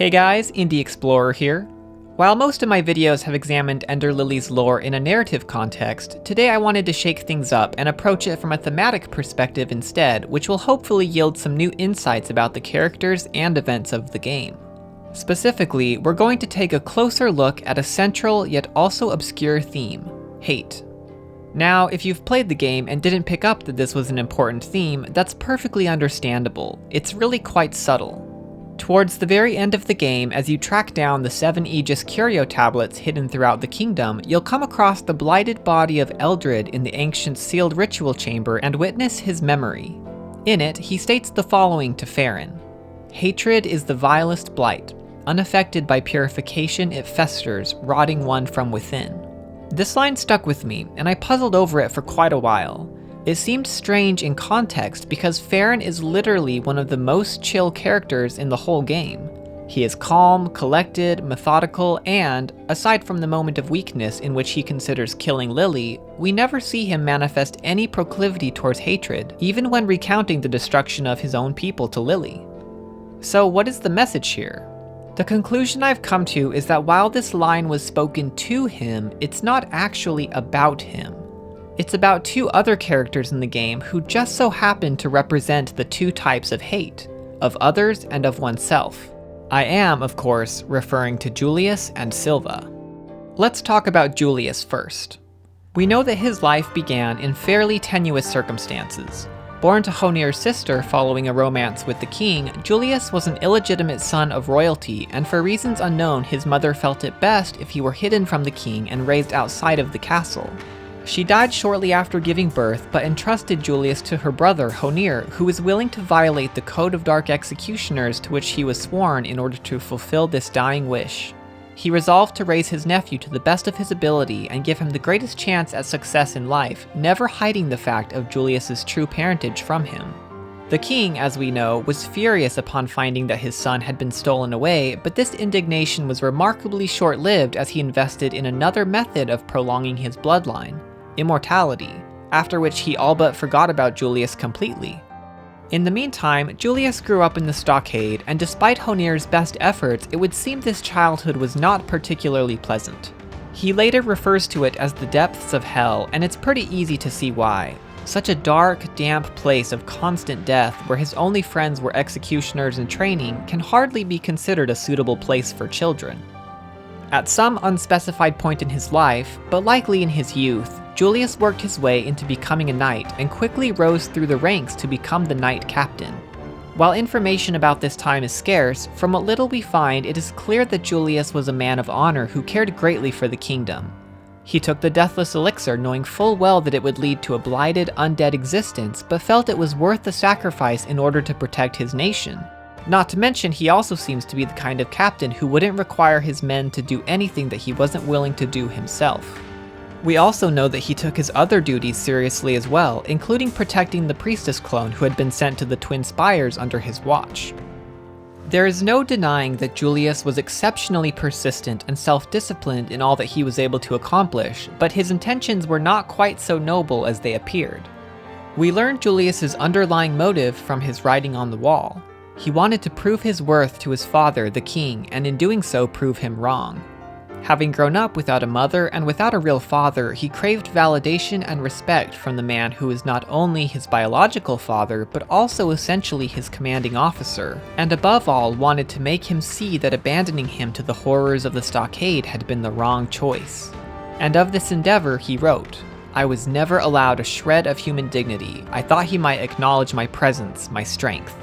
Hey guys, Indie Explorer here. While most of my videos have examined Ender Lilies lore in a narrative context, today I wanted to shake things up and approach it from a thematic perspective instead, which will hopefully yield some new insights about the characters and events of the game. Specifically, we're going to take a closer look at a central yet also obscure theme: hate. Now, if you've played the game and didn't pick up that this was an important theme, that's perfectly understandable. It's really quite subtle. Towards the very end of the game, as you track down the 7 Aegis Curio tablets hidden throughout the kingdom, you'll come across the blighted body of Eldred in the ancient sealed ritual chamber and witness his memory. In it, he states the following to Farron: "Hatred is the vilest blight. Unaffected by purification, it festers, rotting one from within." This line stuck with me, and I puzzled over it for quite a while. It seemed strange in context because Farron is literally one of the most chill characters in the whole game. He is calm, collected, methodical, and, aside from the moment of weakness in which he considers killing Lily, we never see him manifest any proclivity towards hatred, even when recounting the destruction of his own people to Lily. So what is the message here? The conclusion I've come to is that while this line was spoken to him, it's not actually about him. It's about two other characters in the game who just so happen to represent the two types of hate, of others and of oneself. I am, of course, referring to Julius and Silva. Let's talk about Julius first. We know that his life began in fairly tenuous circumstances. Born to Honir's sister following a romance with the king, Julius was an illegitimate son of royalty, and for reasons unknown, his mother felt it best if he were hidden from the king and raised outside of the castle. She died shortly after giving birth, but entrusted Julius to her brother, Honir, who was willing to violate the Code of Dark Executioners to which he was sworn in order to fulfill this dying wish. He resolved to raise his nephew to the best of his ability and give him the greatest chance at success in life, never hiding the fact of Julius's true parentage from him. The king, as we know, was furious upon finding that his son had been stolen away, but this indignation was remarkably short-lived as he invested in another method of prolonging his bloodline: immortality, after which he all but forgot about Julius completely. In the meantime, Julius grew up in the stockade, and despite Honir's best efforts, it would seem this childhood was not particularly pleasant. He later refers to it as the depths of hell, and it's pretty easy to see why. Such a dark, damp place of constant death where his only friends were executioners in training can hardly be considered a suitable place for children. At some unspecified point in his life, but likely in his youth, Julius worked his way into becoming a knight and quickly rose through the ranks to become the knight captain. While information about this time is scarce, from what little we find, it is clear that Julius was a man of honor who cared greatly for the kingdom. He took the deathless elixir knowing full well that it would lead to a blighted, undead existence, but felt it was worth the sacrifice in order to protect his nation. Not to mention, he also seems to be the kind of captain who wouldn't require his men to do anything that he wasn't willing to do himself. We also know that he took his other duties seriously as well, including protecting the priestess clone who had been sent to the Twin Spires under his watch. There is no denying that Julius was exceptionally persistent and self-disciplined in all that he was able to accomplish, but his intentions were not quite so noble as they appeared. We learn Julius's underlying motive from his writing on the wall. He wanted to prove his worth to his father, the king, and in doing so prove him wrong. Having grown up without a mother and without a real father, he craved validation and respect from the man who was not only his biological father, but also essentially his commanding officer, and above all wanted to make him see that abandoning him to the horrors of the stockade had been the wrong choice. And of this endeavor he wrote, "I was never allowed a shred of human dignity. I thought he might acknowledge my presence, my strength."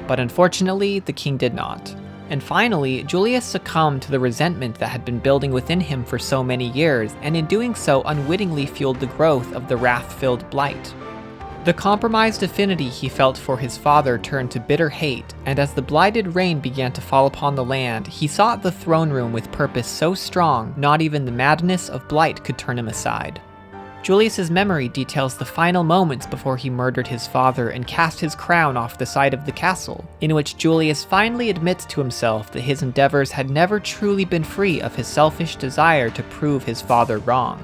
But unfortunately, the king did not. And finally, Julius succumbed to the resentment that had been building within him for so many years, and in doing so unwittingly fueled the growth of the wrath-filled blight. The compromised affinity he felt for his father turned to bitter hate, and as the blighted rain began to fall upon the land, he sought the throne room with purpose so strong, not even the madness of blight could turn him aside. Julius's memory details the final moments before he murdered his father and cast his crown off the side of the castle, in which Julius finally admits to himself that his endeavors had never truly been free of his selfish desire to prove his father wrong.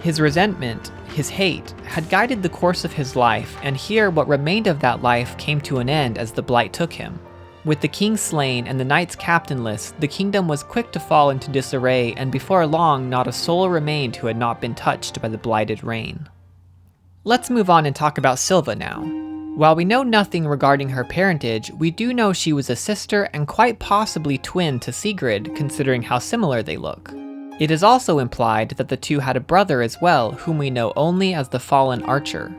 His resentment, his hate, had guided the course of his life, and here what remained of that life came to an end as the blight took him. With the king slain and the knights captainless, the kingdom was quick to fall into disarray, and before long not a soul remained who had not been touched by the blighted rain. Let's move on and talk about Silva now. While we know nothing regarding her parentage, we do know she was a sister and quite possibly twin to Sigrid, considering how similar they look. It is also implied that the two had a brother as well, whom we know only as the fallen archer.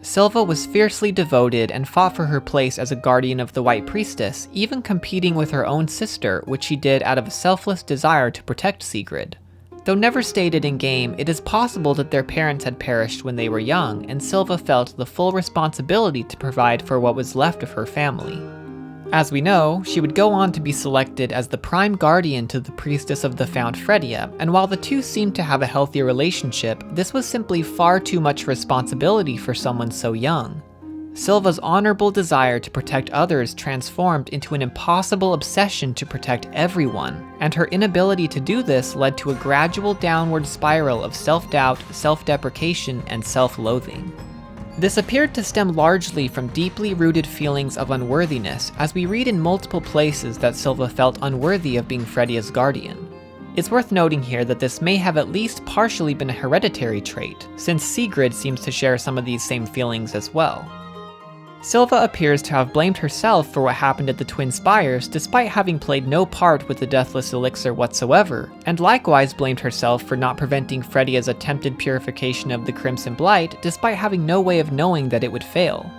Silva was fiercely devoted and fought for her place as a guardian of the White Priestess, even competing with her own sister, which she did out of a selfless desire to protect Sigrid. Though never stated in-game, it is possible that their parents had perished when they were young, and Silva felt the full responsibility to provide for what was left of her family. As we know, she would go on to be selected as the prime guardian to the priestess of the Fount Fredia, and while the two seemed to have a healthy relationship, this was simply far too much responsibility for someone so young. Silva's honorable desire to protect others transformed into an impossible obsession to protect everyone, and her inability to do this led to a gradual downward spiral of self-doubt, self-deprecation, and self-loathing. This appeared to stem largely from deeply rooted feelings of unworthiness, as we read in multiple places that Silva felt unworthy of being Fredia's guardian. It's worth noting here that this may have at least partially been a hereditary trait, since Sigrid seems to share some of these same feelings as well. Silva appears to have blamed herself for what happened at the Twin Spires despite having played no part with the Deathless Elixir whatsoever, and likewise blamed herself for not preventing Fredia's attempted purification of the Crimson Blight despite having no way of knowing that it would fail.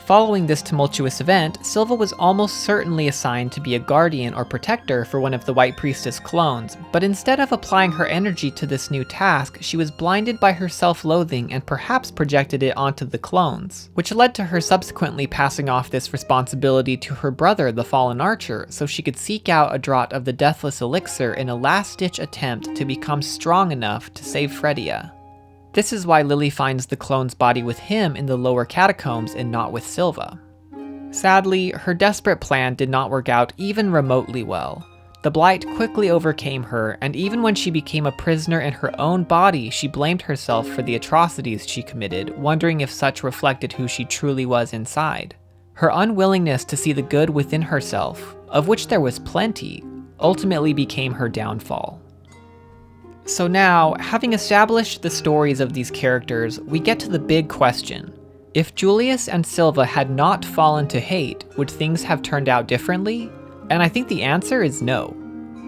Following this tumultuous event, Silva was almost certainly assigned to be a guardian or protector for one of the White Priestess clones, but instead of applying her energy to this new task, she was blinded by her self-loathing and perhaps projected it onto the clones, which led to her subsequently passing off this responsibility to her brother, the Fallen Archer, so she could seek out a draught of the Deathless Elixir in a last-ditch attempt to become strong enough to save Fredia. This is why Lily finds the clone's body with him in the lower catacombs and not with Silva. Sadly, her desperate plan did not work out even remotely well. The Blight quickly overcame her, and even when she became a prisoner in her own body, she blamed herself for the atrocities she committed, wondering if such reflected who she truly was inside. Her unwillingness to see the good within herself, of which there was plenty, ultimately became her downfall. So now, having established the stories of these characters, we get to the big question. If Julius and Silva had not fallen to hate, would things have turned out differently? And I think the answer is no.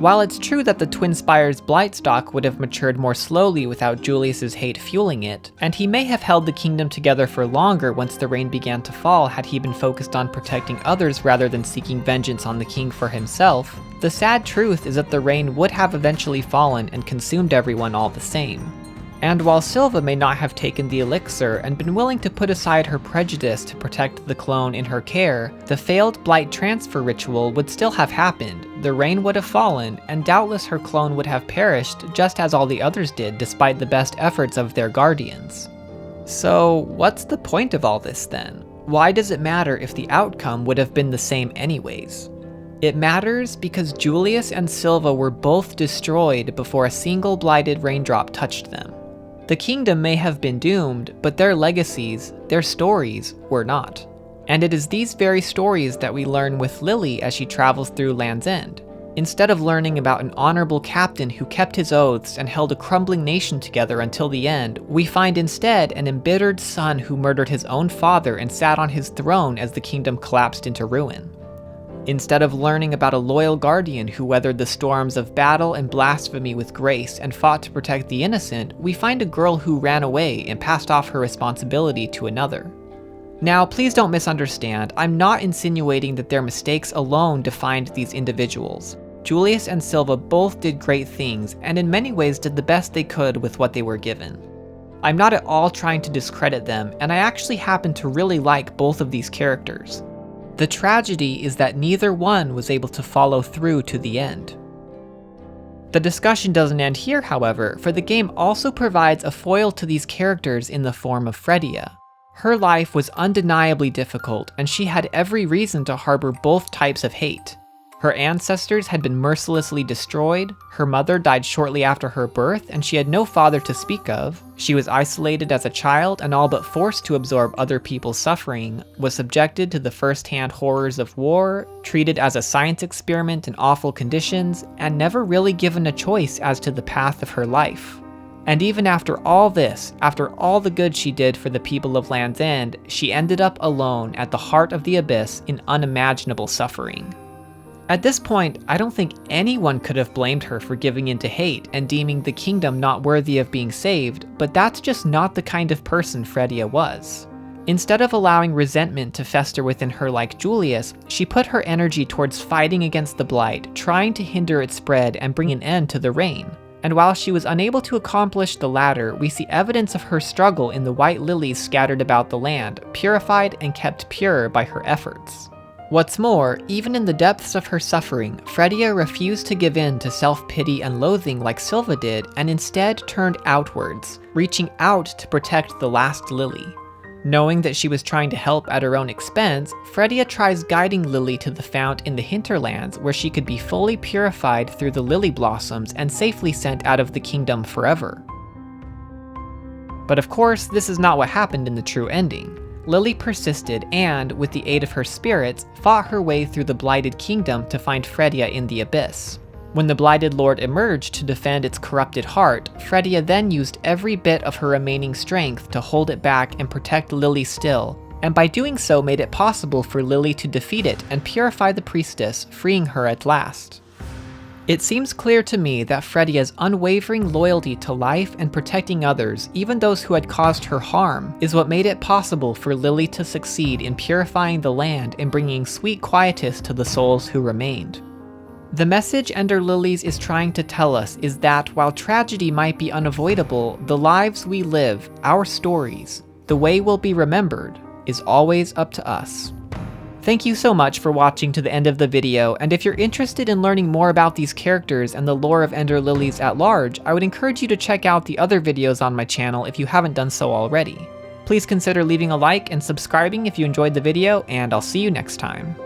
While it's true that the Twin Spires Blightstock would have matured more slowly without Julius's hate fueling it, and he may have held the kingdom together for longer once the rain began to fall had he been focused on protecting others rather than seeking vengeance on the king for himself, the sad truth is that the rain would have eventually fallen and consumed everyone all the same. And while Silva may not have taken the elixir and been willing to put aside her prejudice to protect the clone in her care, the failed Blight transfer ritual would still have happened, the rain would have fallen, and doubtless her clone would have perished just as all the others did despite the best efforts of their guardians. So what's the point of all this then? Why does it matter if the outcome would have been the same anyways? It matters because Julius and Silva were both destroyed before a single blighted raindrop touched them. The kingdom may have been doomed, but their legacies, their stories, were not. And it is these very stories that we learn with Lily as she travels through Land's End. Instead of learning about an honorable captain who kept his oaths and held a crumbling nation together until the end, we find instead an embittered son who murdered his own father and sat on his throne as the kingdom collapsed into ruin. Instead of learning about a loyal guardian who weathered the storms of battle and blasphemy with grace and fought to protect the innocent, we find a girl who ran away and passed off her responsibility to another. Now, please don't misunderstand, I'm not insinuating that their mistakes alone defined these individuals. Julius and Silva both did great things, and in many ways did the best they could with what they were given. I'm not at all trying to discredit them, and I actually happen to really like both of these characters. The tragedy is that neither one was able to follow through to the end. The discussion doesn't end here, however, for the game also provides a foil to these characters in the form of Fredia. Her life was undeniably difficult, and she had every reason to harbor both types of hate. Her ancestors had been mercilessly destroyed, her mother died shortly after her birth, and she had no father to speak of. She was isolated as a child and all but forced to absorb other people's suffering, was subjected to the first-hand horrors of war, treated as a science experiment in awful conditions, and never really given a choice as to the path of her life. And even after all this, after all the good she did for the people of Land's End, she ended up alone at the heart of the abyss in unimaginable suffering. At this point, I don't think anyone could have blamed her for giving in to hate and deeming the kingdom not worthy of being saved, but that's just not the kind of person Fredia was. Instead of allowing resentment to fester within her like Julius, she put her energy towards fighting against the Blight, trying to hinder its spread and bring an end to the reign. And while she was unable to accomplish the latter, we see evidence of her struggle in the white lilies scattered about the land, purified and kept pure by her efforts. What's more, even in the depths of her suffering, Fredia refused to give in to self-pity and loathing like Silva did, and instead turned outwards, reaching out to protect the last lily. Knowing that she was trying to help at her own expense, Fredia tries guiding Lily to the fount in the hinterlands where she could be fully purified through the lily blossoms and safely sent out of the kingdom forever. But of course, this is not what happened in the true ending. Lily persisted and, with the aid of her spirits, fought her way through the Blighted Kingdom to find Fredia in the abyss. When the Blighted Lord emerged to defend its corrupted heart, Fredia then used every bit of her remaining strength to hold it back and protect Lily still, and by doing so made it possible for Lily to defeat it and purify the priestess, freeing her at last. It seems clear to me that Fredia's unwavering loyalty to life and protecting others, even those who had caused her harm, is what made it possible for Lily to succeed in purifying the land and bringing sweet quietus to the souls who remained. The message Ender Lilies is trying to tell us is that while tragedy might be unavoidable, the lives we live, our stories, the way we'll be remembered, is always up to us. Thank you so much for watching to the end of the video, and if you're interested in learning more about these characters and the lore of Ender Lilies at large, I would encourage you to check out the other videos on my channel if you haven't done so already. Please consider leaving a like and subscribing if you enjoyed the video, and I'll see you next time.